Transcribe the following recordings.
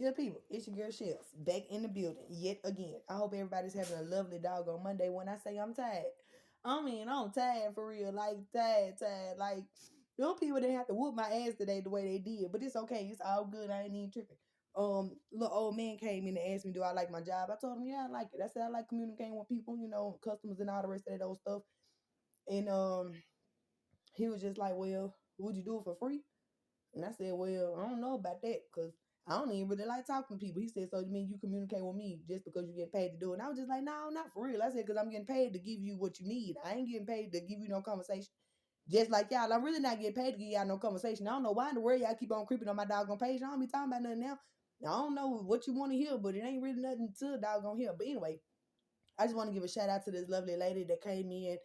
Good people, it's your girl Shells back in the building yet again. I hope everybody's having a lovely doggone Monday. When I say I'm tired, I mean I'm tired for real, like tired. Like them people didn't have to whoop my ass today the way they did, but it's okay. It's all good. I ain't even tripping. Little old man came in and asked me, "Do I like my job?" I told him, "Yeah, I like it." I said, "I like communicating with people, customers and all the rest of that old stuff." And he was just like, "Well, would you do it for free?" And I said, "Well, I don't know about that because I don't even really like talking to people." He said, "So you mean you communicate with me just because you get paid to do it?" And I was just like, "No, not for real." I said, "Because I'm getting paid to give you what you need. I ain't getting paid to give you no conversation. Just like y'all, I'm really not getting paid to give y'all no conversation. I don't know why in the world y'all keep on creeping on my doggone page. I don't be talking about nothing now. Now, I don't know what you want to hear, but it ain't really nothing to doggone hear. But anyway, I just want to give a shout out to this lovely lady that came in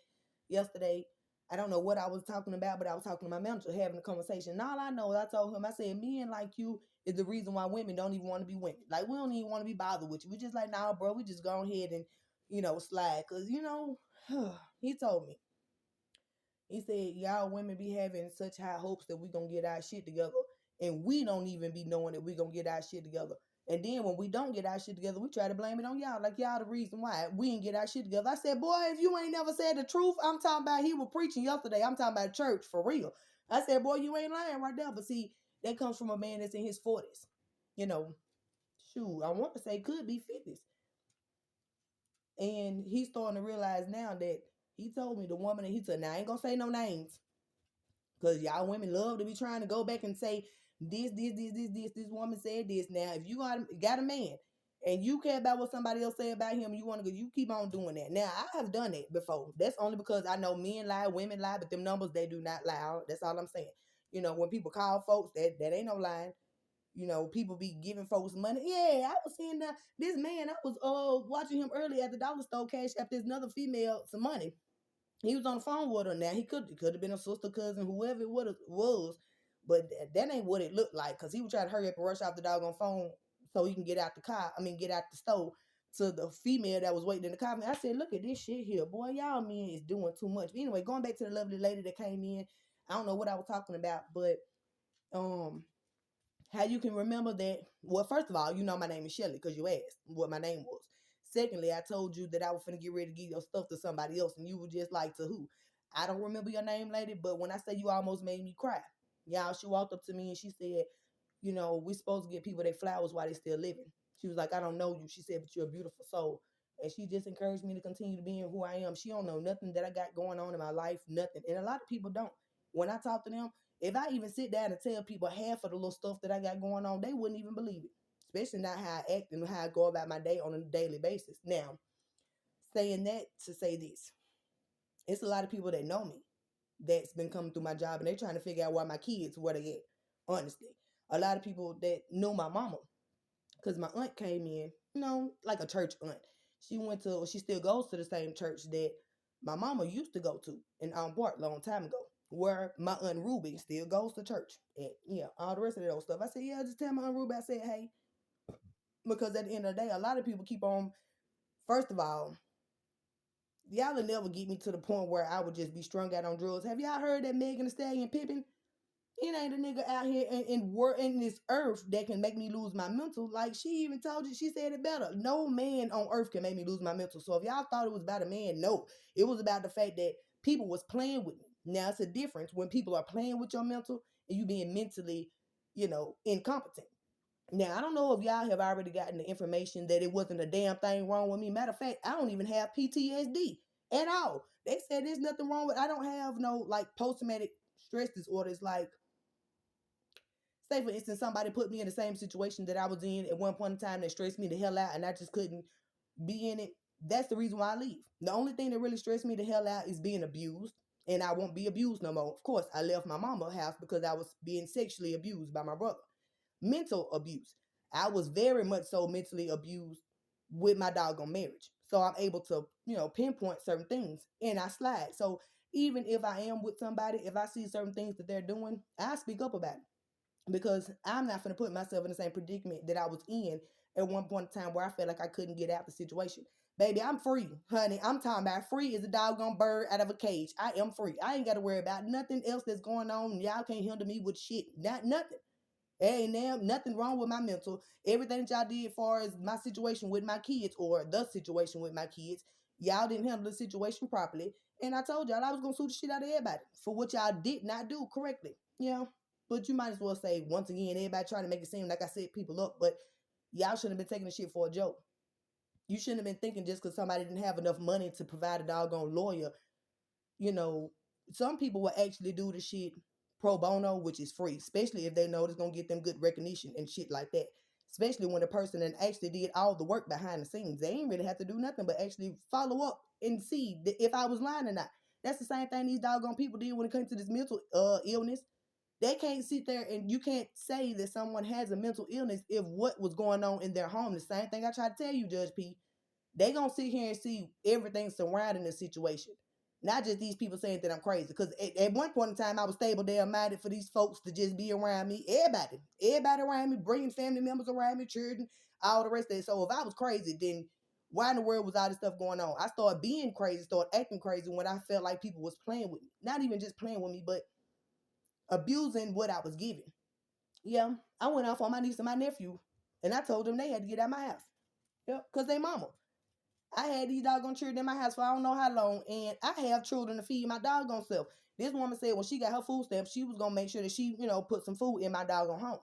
yesterday. I don't know what I was talking about, but I was talking to my manager, having a conversation. And all I know, I told him, I said, men like you is the reason why women don't even want to be women. Like, we don't even want to be bothered with you. We just like, nah, bro, we just go ahead and, slide. Because, he told me, he said, y'all women be having such high hopes that we going to get our shit together. And we don't even be knowing that we going to get our shit together. And then when we don't get our shit together, we try to blame it on y'all. Like y'all the reason why we didn't get our shit together. I said, boy, if you ain't never said the truth, I'm talking about he was preaching yesterday. I'm talking about church for real. I said, boy, you ain't lying right there. But see, that comes from a man that's in his 40s. You know, shoot, I want to say could be 50s. And he's starting to realize now that he told me the woman that he took, now I ain't going to say no names. Because y'all women love to be trying to go back and say, this woman said this. Now, if you got a man and you care about what somebody else say about him, you want to go, you keep on doing that. Now, I have done it before. That's only because I know men lie, women lie, but them numbers, they do not lie. That's all I'm saying. When people call folks, that ain't no lying. People be giving folks money. Yeah, I was seeing this man, I was watching him earlier at the dollar store cash after this another female some money. He was on the phone with her. Now he could have been a sister, cousin, whoever it was, but that ain't what it looked like. Cause he was trying to hurry up and rush off the doggone phone so he can get out the car. I mean, get out the store to the female that was waiting in the car. I said, "Look at this shit here, boy. Y'all men is doing too much." But anyway, going back to the lovely lady that came in. I don't know what I was talking about, but how you can remember that. Well, first of all, my name is Shelly because you asked what my name was. Secondly, I told you that I was finna get ready to give your stuff to somebody else, and you were just like, to who? I don't remember your name, lady, but when I say you almost made me cry. Y'all, she walked up to me and she said, we supposed to get people their flowers while they still living. She was like, "I don't know you." She said, "But you're a beautiful soul." And she just encouraged me to continue to be who I am. She don't know nothing that I got going on in my life, nothing. And a lot of people don't. When I talk to them, if I even sit down and tell people half of the little stuff that I got going on, they wouldn't even believe it. Especially not how I act and how I go about my day on a daily basis. Now, saying that to say this, it's a lot of people that know me that's been coming through my job and they're trying to figure out why my kids, where they at, honestly. A lot of people that knew my mama, because my aunt came in, like a church aunt. She still goes to the same church that my mama used to go to in Bart a long time ago, where my aunt Ruby still goes to church. And yeah, all the rest of that old stuff. I said, yeah, just tell my aunt Ruby, I said, hey, because at the end of the day, a lot of people keep on, first of all, y'all will never get me to the point where I would just be strung out on drugs. Have y'all heard that Megan Thee Stallion Pimpin? It ain't a nigga out here in this earth that can make me lose my mental. Like she even told you, she said it better. No man on earth can make me lose my mental. So if y'all thought it was about a man, no. It was about the fact that people was playing with me. Now it's a difference when people are playing with your mental and you being mentally, incompetent. Now, I don't know if y'all have already gotten the information that it wasn't a damn thing wrong with me. Matter of fact, I don't even have PTSD at all. They said there's nothing wrong with, I don't have no like post-traumatic stress disorders. Like, say for instance, somebody put me in the same situation that I was in at one point in time that stressed me the hell out and I just couldn't be in it. That's the reason why I leave. The only thing that really stressed me the hell out is being abused. And I won't be abused no more. Of course, I left my mama's house because I was being sexually abused by my brother. Mental abuse. I was very much so mentally abused with my doggone marriage. So I'm able to, pinpoint certain things and I slide. So even if I am with somebody, if I see certain things that they're doing, I speak up about it because I'm not going to put myself in the same predicament that I was in at one point in time where I felt like I couldn't get out the situation. Baby, I'm free, honey. I'm talking about free as a doggone bird out of a cage. I am free. I ain't got to worry about nothing else that's going on. Y'all can't handle me with shit. Not nothing. Ain't now nothing wrong with my mental. Everything that y'all did as far as my situation with my kids or the situation with my kids, y'all didn't handle the situation properly. And I told y'all I was gonna sue the shit out of everybody for what y'all did not do correctly. Yeah. But you might as well say once again, everybody trying to make it seem like I set people up, but y'all shouldn't have been taking the shit for a joke. You shouldn't have been thinking just because somebody didn't have enough money to provide a doggone lawyer. You know, some people will actually do the shit pro bono, which is free, especially if they know it's gonna get them good recognition and shit like that. Especially when the person that actually did all the work behind the scenes, they ain't really have to do nothing but actually follow up and see if I was lying or not. That's the same thing these doggone people did when it comes to this mental illness. They can't sit there and you can't say that someone has a mental illness if what was going on in their home. The same thing I try to tell you, Judge P. They gonna sit here and see everything surrounding the situation. Not just these people saying that I'm crazy. Because at one point in time, I was stable, damn minded for these folks to just be around me. Everybody around me, bringing family members around me, children, all the rest of it. So if I was crazy, then why in the world was all this stuff going on? I started being crazy, started acting crazy when I felt like people was playing with me. Not even just playing with me, but abusing what I was given. Yeah, I went off on my niece and my nephew, and I told them they had to get out of my house. Yeah, because they mama. I had these doggone children in my house for I don't know how long, and I have children to feed my doggone self. This woman said when she got her food stamp, she was gonna make sure that she, put some food in my doggone home.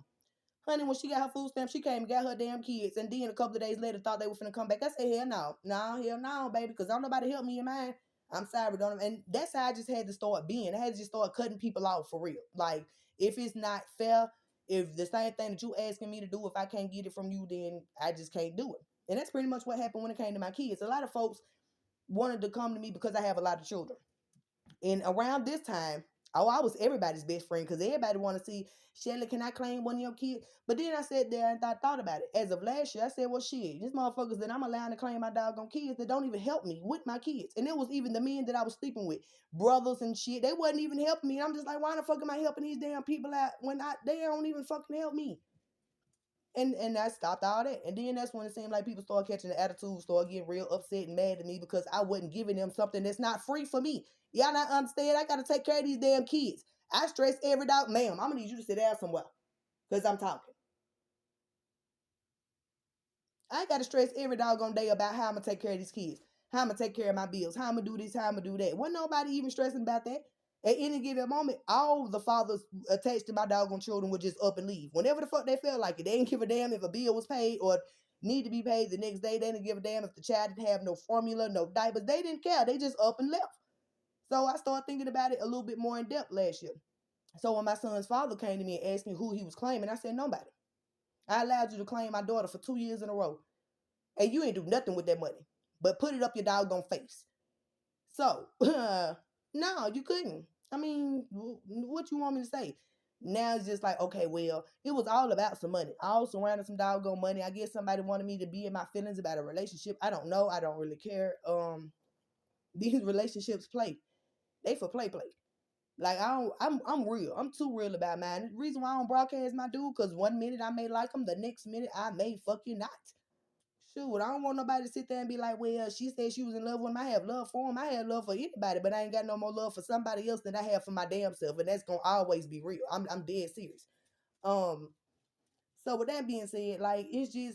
Honey, when she got her food stamp, she came and got her damn kids, and then a couple of days later thought they were finna come back. I said, hell no, hell no, baby, because don't nobody help me in mine. I'm sorry, don't. And that's how I just had to start being. I had to just start cutting people off for real. Like if it's not fair, if the same thing that you asking me to do, if I can't get it from you, then I just can't do it. And that's pretty much what happened when it came to my kids. A lot of folks wanted to come to me because I have a lot of children. And around this time, oh, I was everybody's best friend because everybody want to see, Shelly, can I claim one of your kids? But then I sat there and thought about it. As of last year, I said, well, shit, these motherfuckers that I'm allowing to claim my doggone kids that don't even help me with my kids. And it was even the men that I was sleeping with, brothers and shit. They wasn't even helping me. I'm just like, why the fuck am I helping these damn people out when they don't even fucking help me? And I stopped all that. And then that's when it seemed like people started catching the attitude, started getting real upset and mad at me because I wasn't giving them something that's not free for me. Y'all not understand? I gotta take care of these damn kids. I stress every dog, ma'am. I'm gonna need you to sit down somewhere because I'm talking. I ain't gotta stress every doggone day about how I'm gonna take care of these kids, how I'm gonna take care of my bills, how I'm gonna do this, how I'm gonna do that. Wasn't nobody even stressing about that. At any given moment, all the fathers attached to my doggone children would just up and leave. Whenever the fuck they felt like it. They didn't give a damn if a bill was paid or need to be paid the next day. They didn't give a damn if the child didn't have no formula, no diapers. They didn't care. They just up and left. So I started thinking about it a little bit more in depth last year. So when my son's father came to me and asked me who he was claiming, I said, nobody. I allowed you to claim my daughter for 2 years in a row. And you ain't do nothing with that money. But put it up your doggone face. So, no, you couldn't. I mean, what you want me to say? Now it's just like, okay, well, it was all about some money. All surrounded some doggone money. I guess somebody wanted me to be in my feelings about a relationship. I don't know. I don't really care. These relationships play. They for play. Like I'm real. I'm too real about mine. The reason why I don't broadcast my dude, cause one minute I may like him, the next minute I may fucking not. Shoot, I don't want nobody to sit there and be like, well, she said she was in love with him. I have love for him. I have love for anybody, but I ain't got no more love for somebody else than I have for my damn self. And that's gonna always be real. I'm dead serious. Um, so with that being said, like it's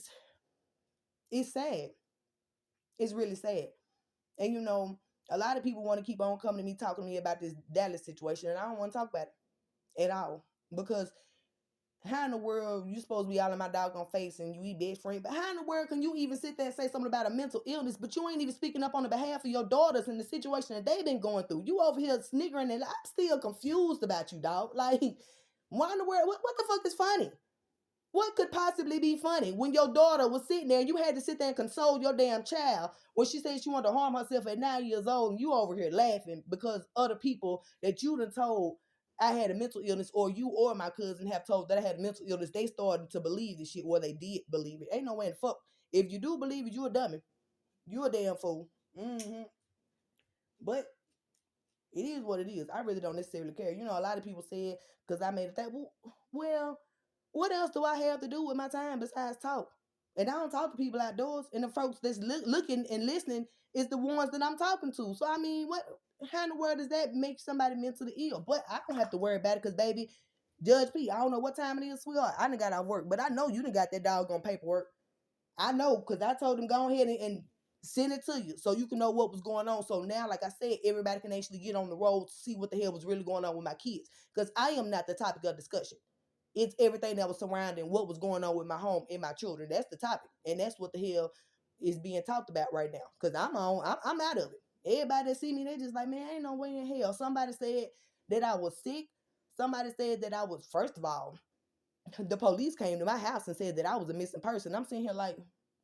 sad. It's really sad. And a lot of people want to keep on coming to me talking to me about this Dallas situation, and I don't want to talk about it at all. Because how in the world you supposed to be all in my doggone face and you eat best friend? But how in the world can you even sit there and say something about a mental illness, but you ain't even speaking up on the behalf of your daughters and the situation that they've been going through? You over here sniggering, and I'm still confused about you, dog. Like, why in the world? What the fuck is funny? What could possibly be funny when your daughter was sitting there and you had to sit there and console your damn child when she said she wanted to harm herself at 9 years old, and you over here laughing because other people that you done told I had a mental illness, or you or my cousin have told that I had a mental illness, they started to believe this shit, or they did believe it. Ain't no way in the fuck. If you do believe it, you a dummy. You a damn fool. But it is what it is. I really don't necessarily care. A lot of people said because I made it that, well, what else do I have to do with my time besides talk? And I don't talk to people outdoors. And the folks that's looking and listening is the ones that I'm talking to. So, I mean, how in the world does that make somebody mentally ill? But I don't have to worry about it because, baby, Judge P, I don't know what time it is, sweetheart. I done got out of work, but I know you done got that doggone paperwork. I know, because I told him go ahead and send it to you so you can know what was going on. So now, like I said, everybody can actually get on the road to see what the hell was really going on with my kids. Because I am not the topic of discussion. It's everything that was surrounding what was going on with my home and my children. That's the topic. And that's what the hell is being talked about right now. Because I'm out of it. Everybody that see me, they just like, man, ain't no way in hell. Somebody said that I was sick. Somebody said that I was, first of all, the police came to my house and said that I was a missing person. I'm sitting here like,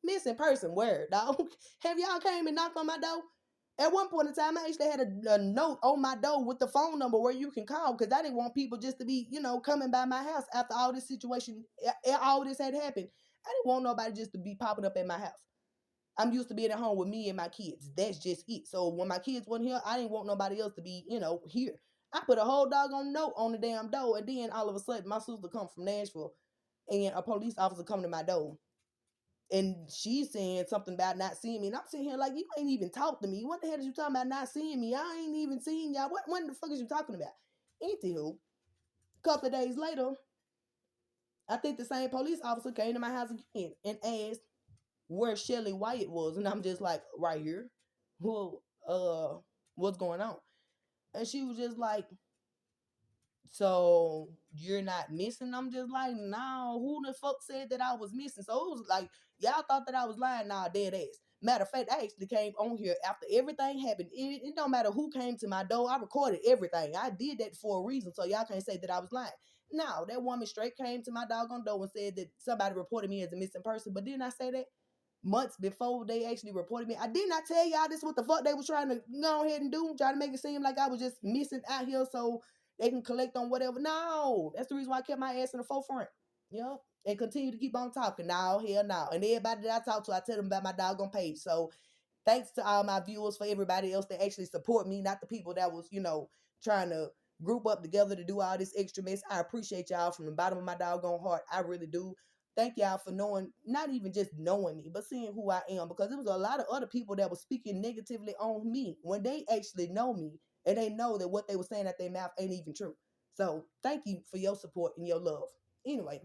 missing person, where, dog? Have y'all came and knocked on my door? At one point in time, I actually had a note on my door with the phone number where you can call, because I didn't want people just to be, coming by my house after all this situation, all this had happened. I didn't want nobody just to be popping up at my house. I'm used to being at home with me and my kids. That's just it. So when my kids weren't here, I didn't want nobody else to be, here. I put a whole doggone note on the damn door, and then all of a sudden, my sister come from Nashville, and a police officer come to my door, and she's saying something about not seeing me, and I'm sitting here like, you ain't even talked to me. What the hell is you talking about not seeing me? I ain't even seen y'all. What the fuck is you talking about? Anywho, a couple of days later, I think the same police officer came to my house again and asked where Shelly Wyatt was, and I'm just like, right here. Well, what's going on? And she was just like, so you're not missing? I'm just like, no, who the fuck said that I was missing? So it was like, y'all thought that I was lying. Nah, dead ass. Matter of fact, I actually came on here after everything happened. It don't matter who came to my door. I recorded everything. I did that for a reason, so y'all can't say that I was lying. No, that woman straight came to my doggone door and said that somebody reported me as a missing person. But didn't I say that months before they actually reported me? I did not tell y'all this what the fuck they was trying to go ahead and do, trying to make it seem like I was just missing out here so they can collect on whatever. No, that's the reason why I kept my ass in the forefront. Yep. And continue to keep on talking. Now, hell no. And everybody that I talk to, I tell them about my doggone page. So thanks to all my viewers, for everybody else that actually support me, not the people that was, trying to group up together to do all this extra mess. I appreciate y'all from the bottom of my doggone heart. I really do. Thank y'all for knowing, not even just knowing me, but seeing who I am, because there was a lot of other people that were speaking negatively on me when they actually know me, and they know that what they were saying at their mouth ain't even true. So thank you for your support and your love. Anyway,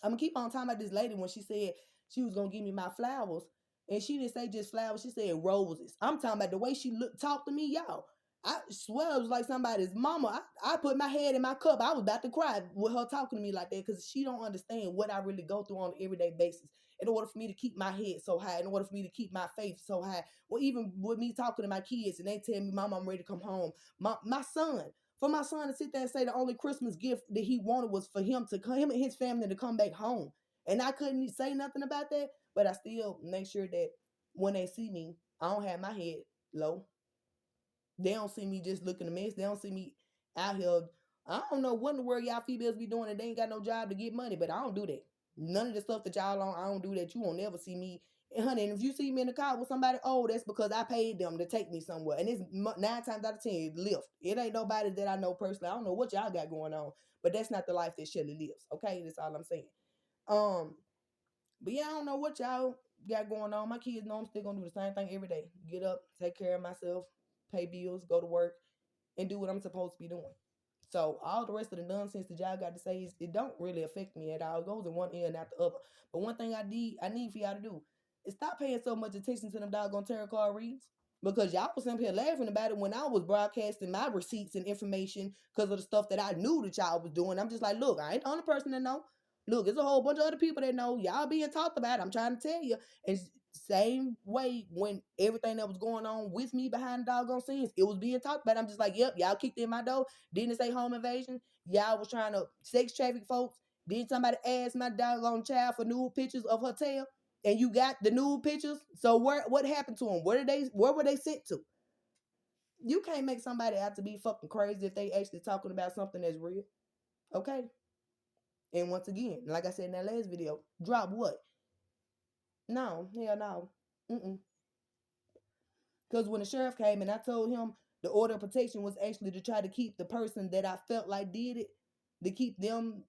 I'm gonna keep on talking about this lady when she said she was gonna give me my flowers, and she didn't say just flowers. She said roses. I'm talking about the way she talked to me, y'all. I swear it was like somebody's mama. I put my head in my cup. I was about to cry with her talking to me like that, because she don't understand what I really go through on an everyday basis. In order for me to keep my head so high, in order for me to keep my faith so high, well, even with me talking to my kids and they tell me, Mom, I'm ready to come home. My son, for my son to sit there and say the only Christmas gift that he wanted was for him and his family to come back home. And I couldn't say nothing about that, but I still make sure that when they see me, I don't have my head low. They don't see me just looking a mess. They don't see me out here. I don't know what in the world y'all females be doing and they ain't got no job to get money, but I don't do that. None of the stuff that y'all on, I don't do that. You won't never see me. And honey, and if you see me in the car with somebody, oh, that's because I paid them to take me somewhere. And it's 9 times out of 10, Lyft. It ain't nobody that I know personally. I don't know what y'all got going on, but that's not the life that Shelly lives. Okay, that's all I'm saying. Um, but yeah, I don't know what y'all got going on. My kids know I'm still gonna do the same thing every day. Get up, take care of myself, pay bills, go to work, and do what I'm supposed to be doing. So all the rest of the nonsense that y'all got to say it don't really affect me at all. It goes in one ear and out the other. But one thing I need for y'all to do is stop paying so much attention to them doggone tarot card reads. Because y'all was up here laughing about it when I was broadcasting my receipts and information because of the stuff that I knew that y'all was doing. I'm just like, look, I ain't the only person that know. Look, there's a whole bunch of other people that know. Y'all being talked about. I'm trying to tell you. And same way when everything that was going on with me behind the doggone scenes, it was being talked about. I'm just like, yep, y'all kicked in my door. Didn't say home invasion. Y'all was trying to sex traffic folks. Didn't somebody ask my doggone child for nude pictures of her tail? And you got the nude pictures. So what happened to them? Where were they sent to? You can't make somebody out to be fucking crazy if they actually talking about something that's real. Okay? And once again, like I said in that last video, drop what? No, hell no. Mm-mm. Because when the sheriff came and I told him the order of protection was actually to try to keep the person that I felt like did it, to keep them,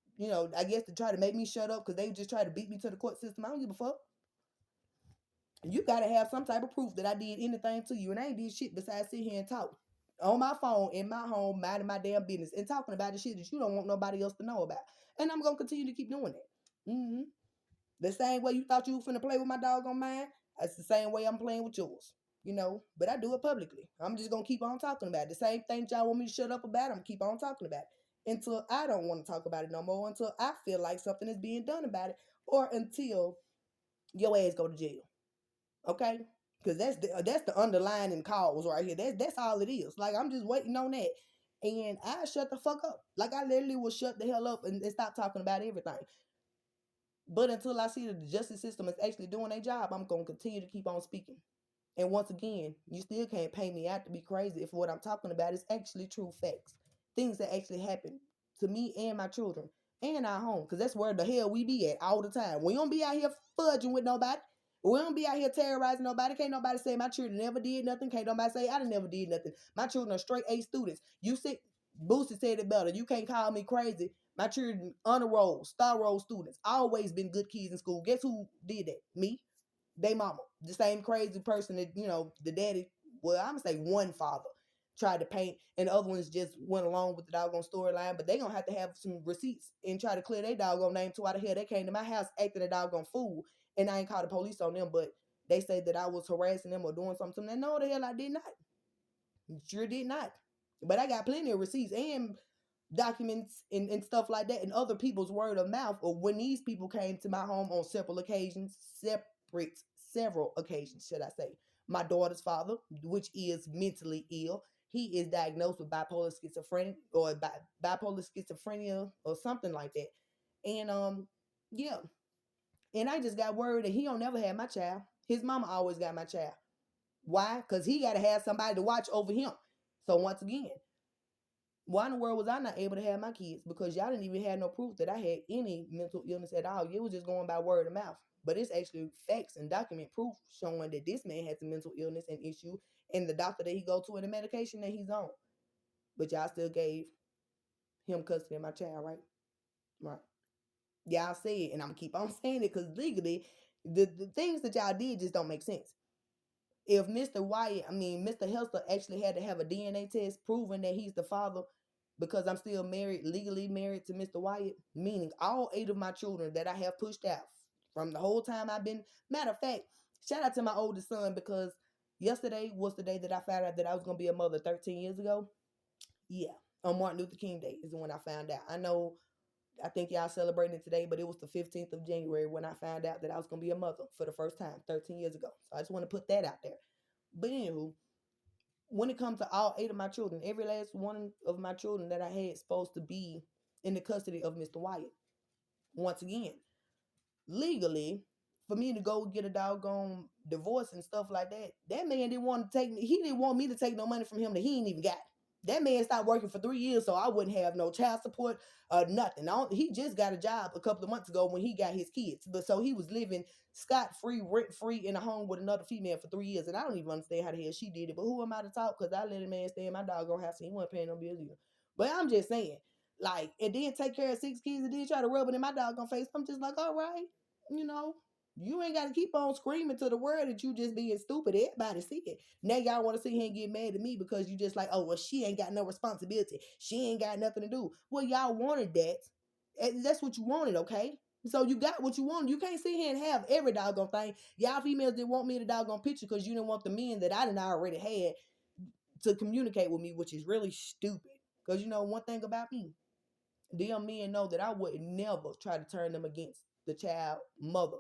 I guess to try to make me shut up because they just try to beat me to the court system. I don't give a fuck. You gotta have some type of proof that I did anything to you, and I ain't did shit besides sit here and talk. on my phone in my home, minding my damn business and talking about the shit that you don't want nobody else to know about. And I'm gonna continue to keep doing that. The same way you thought you were finna play with my dog on mine, that's the same way I'm playing with yours. But I do it publicly. I'm just gonna keep on talking about it. The same thing that y'all want me to shut up about, I'm gonna keep on talking about it until I don't want to talk about it no more, until I feel like something is being done about it, or until your ass go to jail. Okay? Because that's the underlying cause right here. That's all it is. Like, I'm just waiting on that. And I shut the fuck up. Like, I literally will shut the hell up and stop talking about everything. But until I see that the justice system is actually doing their job, I'm gonna continue to keep on speaking. And once again, you still can't pay me out to be crazy if what I'm talking about is actually true facts. Things that actually happen to me and my children and our home. Because that's where the hell we be at all the time. We don't be out here fudging with nobody. We don't be out here terrorizing nobody. Can't nobody say my children never did nothing. Can't nobody say I never did nothing. My children are straight A students. You see, Boosie said it better. You can't call me crazy. My children honor roll, star roll students. Always been good kids in school. Guess who did that? Me. They mama, the same crazy person that, the daddy, well, I'm gonna say one father tried to paint and the other ones just went along with the doggone storyline, but they gonna have to have some receipts and try to clear their doggone name to why the hell they came to my house acting a doggone fool, and I ain't called the police on them, but they say that I was harassing them or doing something to them. No, the hell I did not. Sure did not. But I got plenty of receipts and documents and stuff like that, and other people's word of mouth, or when these people came to my home on several occasions, should I say. My daughter's father, which is mentally ill, he is diagnosed with bipolar schizophrenia or bipolar schizophrenia or something like that. And yeah. And I just got word that he don't never have my child. His mama always got my child. Why? Because he got to have somebody to watch over him. So once again, why in the world was I not able to have my kids? Because y'all didn't even have no proof that I had any mental illness at all. It was just going by word of mouth. But it's actually facts and document proof showing that this man has a mental illness and issue, and the doctor that he go to and the medication that he's on. But y'all still gave him custody of my child, right? Right. Y'all say it, and I'm gonna keep on saying it because legally, the things that y'all did just don't make sense. If Mr. Helster actually had to have a DNA test proving that he's the father, because I'm still married, legally married to Mr. Wyatt, meaning all 8 of my children that I have pushed out from the whole time I've been. Matter of fact, shout out to my oldest son, because yesterday was the day that I found out that I was going to be a mother 13 years ago. Yeah, on Martin Luther King Day is when I found out. I think y'all celebrating it today, but it was the 15th of January when I found out that I was going to be a mother for the first time 13 years ago. So I just want to put that out there. But anywho, when it comes to all 8 of my children, every last one of my children that I had supposed to be in the custody of Mr. Wyatt. Once again, legally, for me to go get a doggone divorce and stuff like that, that man didn't want to take me. He didn't want me to take no money from him that he ain't even got. That man stopped working for 3 years, so I wouldn't have no child support or nothing. He just got a job a couple of months ago when he got his kids. But so he was living scot-free, rent-free in a home with another female for 3 years. And I don't even understand how the hell she did it. But who am I to talk? Because I let a man stay in my doggone house and he wasn't paying no bills either. But I'm just saying, like, and then take care of 6 kids and then try to rub it in my doggone face. I'm just like, all right, you know, you ain't got to keep on screaming to the world that you just being stupid. Everybody see it. Now y'all want to sit here and get mad at me because you just like, oh, well, she ain't got no responsibility. She ain't got nothing to do. Well, y'all wanted that. And that's what you wanted, okay? So you got what you wanted. You can't sit here and have every doggone thing. Y'all females didn't want me the doggone picture because you didn't want the men that I didn't already had to communicate with me, which is really stupid. Because you know one thing about me, them men know that I would never try to turn them against the child mother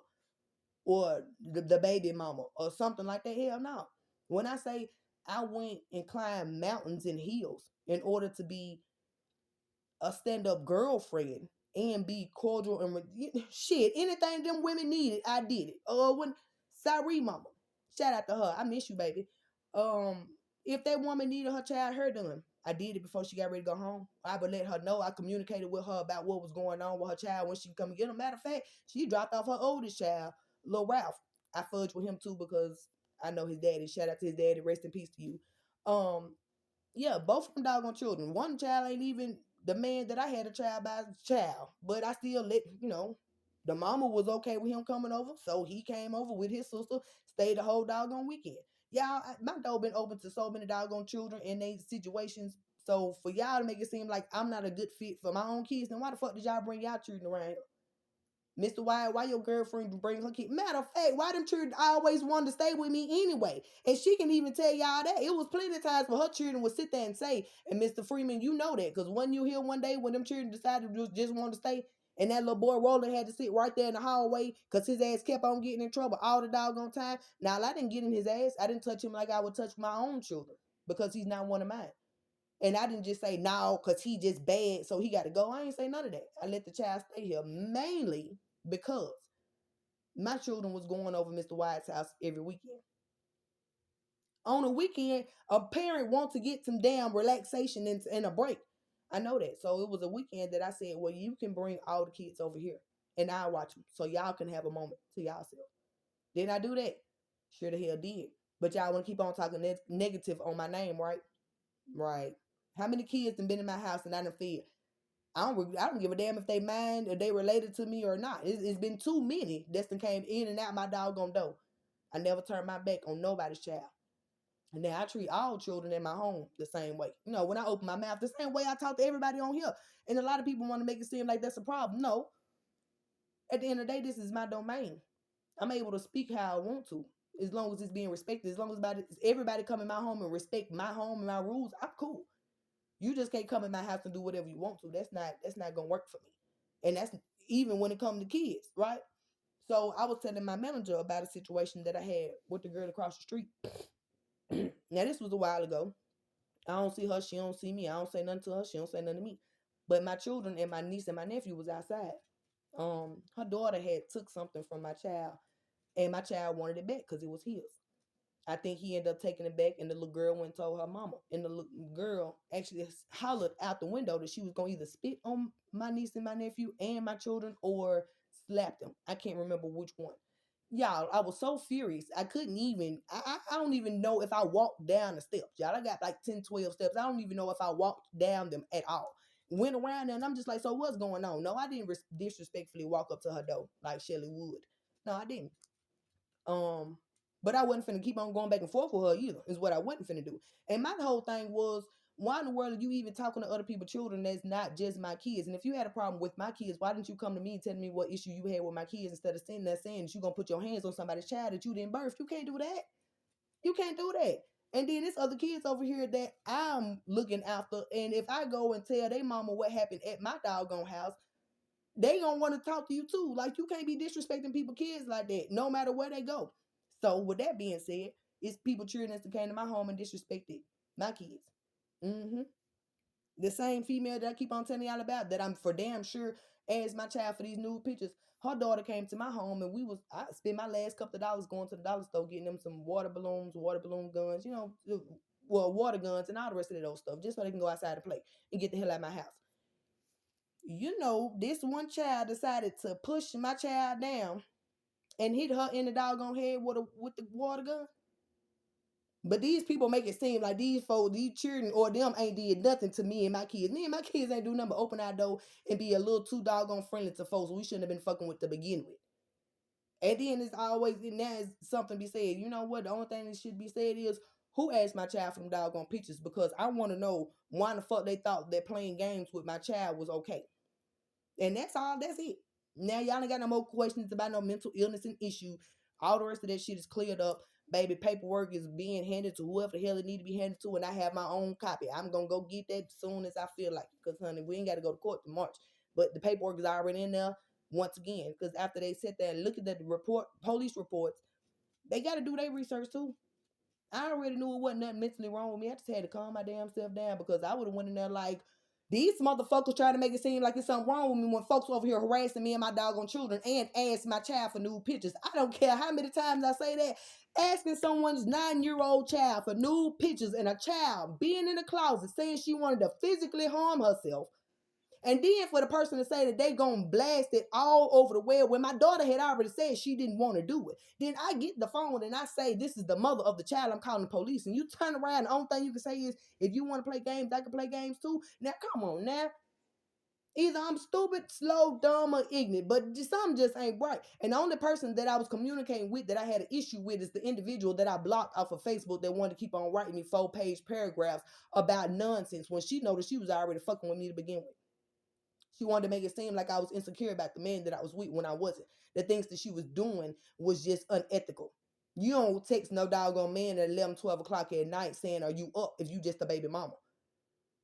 or the baby mama or something like that. Hell no. When I say I went and climbed mountains and hills in order to be a stand-up girlfriend and be cordial and shit, anything them women needed, I did it. When Sorry mama, shout out to her. I miss you, baby. If that woman needed her child her done, I did it before she got ready to go home. I would let her know. I communicated with her about what was going on with her child when she come and get him. Matter of fact, she dropped off her oldest child, little Ralph. I fudged with him too because I know his daddy. Shout out to his daddy. Rest in peace to you. Yeah, both of them doggone children. One child ain't even the man that I had a child by as a child, but I still the mama was okay with him coming over, so he came over with his sister, stayed the whole doggone weekend. Y'all, my door been open to so many doggone children in these situations. So for y'all to make it seem like I'm not a good fit for my own kids, then why the fuck did y'all bring y'all children around here? Mr. Wyatt, why your girlfriend bring her kid? Matter of fact, why them children always wanted to stay with me anyway? And she can even tell y'all that. It was plenty of times where her children would sit there and say, and Mr. Freeman, you know that, because when you here one day when them children decided to just want to stay, and that little boy Roller had to sit right there in the hallway because his ass kept on getting in trouble all the doggone time. Now, I didn't get in his ass. I didn't touch him like I would touch my own children because he's not one of mine. And I didn't just say no because he just bad, so he got to go. I ain't say none of that. I let the child stay here mainly because my children was going over Mr. White's house every weekend. On a weekend, a parent wants to get some damn relaxation and a break. I know that. So it was a weekend that I said, well, you can bring all the kids over here and I'll watch them so y'all can have a moment to y'all self. Did I do that? Sure the hell did. But y'all want to keep on talking negative on my name, right? Right. How many kids have been in my house and I done fed? I don't give a damn if they mind or they related to me or not. It's been too many that came in and out my doggone door. I never turned my back on nobody's child. And then I treat all children in my home the same way. You know, when I open my mouth, the same way I talk to everybody on here. And a lot of people want to make it seem like that's a problem. No. At the end of the day, this is my domain. I'm able to speak how I want to. As long as it's being respected, as long as everybody come in my home and respect my home and my rules, I'm cool. You just can't come in my house and do whatever you want to. That's not gonna work for me. And that's even when it comes to kids, right? So I was telling my manager about a situation that I had with the girl across the street. Now this was a while ago. I don't see her, she don't see me. I don't say nothing to her, she don't say nothing to me. But my children and my niece and my nephew was outside. Her daughter had took something from my child, and my child wanted it back because it was his. I think he ended up taking it back, and the little girl went and told her mama. And the little girl actually hollered out the window that she was going to either spit on my niece and my nephew and my children or slap them. I can't remember which one. Y'all, I was so furious. I couldn't even, I don't even know if I walked down the steps. Y'all, I got like 10, 12 steps. I don't even know if I walked down them at all. Went around there, and I'm just like, so what's going on? No, I didn't disrespectfully walk up to her door like Shelly would. No, I didn't. Um, but I wasn't finna keep on going back and forth with her either, is what I wasn't finna do. And my whole thing was, why in the world are you even talking to other people's children that's not just my kids? And if you had a problem with my kids, why didn't you come to me and tell me what issue you had with my kids instead of saying that you're gonna put your hands on somebody's child that you didn't birth? You can't do that. You can't do that. And then there's other kids over here that I'm looking after. And if I go and tell their mama what happened at my doggone house, they gonna want to talk to you too. Like, you can't be disrespecting people kids like that, no matter where they go. So with that being said, it's people children that came to my home and disrespected my kids. Mm-hmm. The same female that I keep on telling y'all about, that I'm for damn sure as my child for these nude pictures. Her daughter came to my home, and I spent my last couple of dollars going to the dollar store getting them some water balloons, water balloon guns, well, water guns and all the rest of those stuff, just so they can go outside and play and get the hell out of my house. This one child decided to push my child down and hit her in the doggone head with the water gun. But these people make it seem like these folks, these children or them ain't did nothing to me and my kids. Me and my kids ain't do nothing but open our door and be a little too doggone friendly to folks we shouldn't have been fucking with to begin with. And then it's always, now it's something be said. You know what? The only thing that should be said is, who asked my child for them doggone pictures? Because I want to know why the fuck they thought that playing games with my child was okay. And that's all. That's it. Now y'all ain't got no more questions about no mental illness and issue. All the rest of that shit is cleared up. Baby, paperwork is being handed to whoever the hell it need to be handed to, and I have my own copy. I'm gonna go get that as soon as I feel like it. Because honey, we ain't got to go to court to March, but the paperwork is already in there. Once again, because after they sit there and look at the police reports, they got to do their research too. I already knew it wasn't nothing mentally wrong with me. I just had to calm my damn self down, because I would have went in there like, these motherfuckers trying to make it seem like there's something wrong with me when folks over here harassing me and my doggone children and ask my child for nude pictures. I don't care how many times I say that. Asking someone's 9-year-old child for nude pictures, and a child being in the closet saying she wanted to physically harm herself. And then for the person to say that they gonna blast it all over the web when my daughter had already said she didn't want to do it. Then I get the phone and I say, this is the mother of the child, I'm calling the police. And you turn around, the only thing you can say is, if you want to play games, I can play games too. Now, come on now. Either I'm stupid, slow, dumb, or ignorant, but something just ain't right. And the only person that I was communicating with that I had an issue with is the individual that I blocked off of Facebook that wanted to keep on writing me 4-page paragraphs about nonsense when she noticed she was already fucking with me to begin with. She wanted to make it seem like I was insecure about the man that I was with when I wasn't. The things that she was doing was just unethical. You don't text no doggone man at 11, 12 o'clock at night saying, "Are you up?" if you just a baby mama.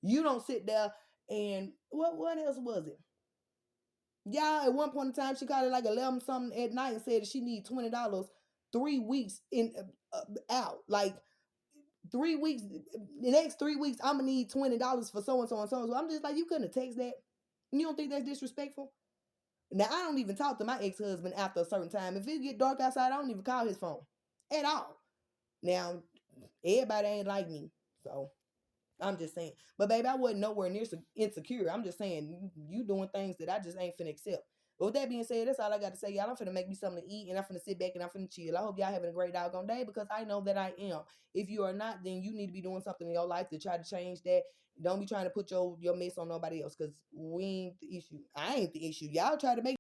You don't sit there and what else was it? Yeah, at one point in time, she called it like 11 something at night and said that she need $20 3 weeks in out. Like 3 weeks, the next 3 weeks, I'm gonna need $20 for so and so and so. So I'm just like, you couldn't have text that. You don't think that's disrespectful? Now I don't even talk to my ex-husband after a certain time. If it get dark outside, I don't even call his phone at all. Now, everybody ain't like me, so I'm just saying. But baby, I wasn't nowhere near insecure. I'm just saying you doing things that I just ain't finna accept. But with that being said, that's all I got to say. Y'all, I'm finna make me something to eat and I'm finna sit back and I'm finna chill. I hope y'all having a great doggone day because I know that I am. If you are not, then you need to be doing something in your life to try to change that. Don't be trying to put your mess on nobody else because we ain't the issue. I ain't the issue. Y'all try to make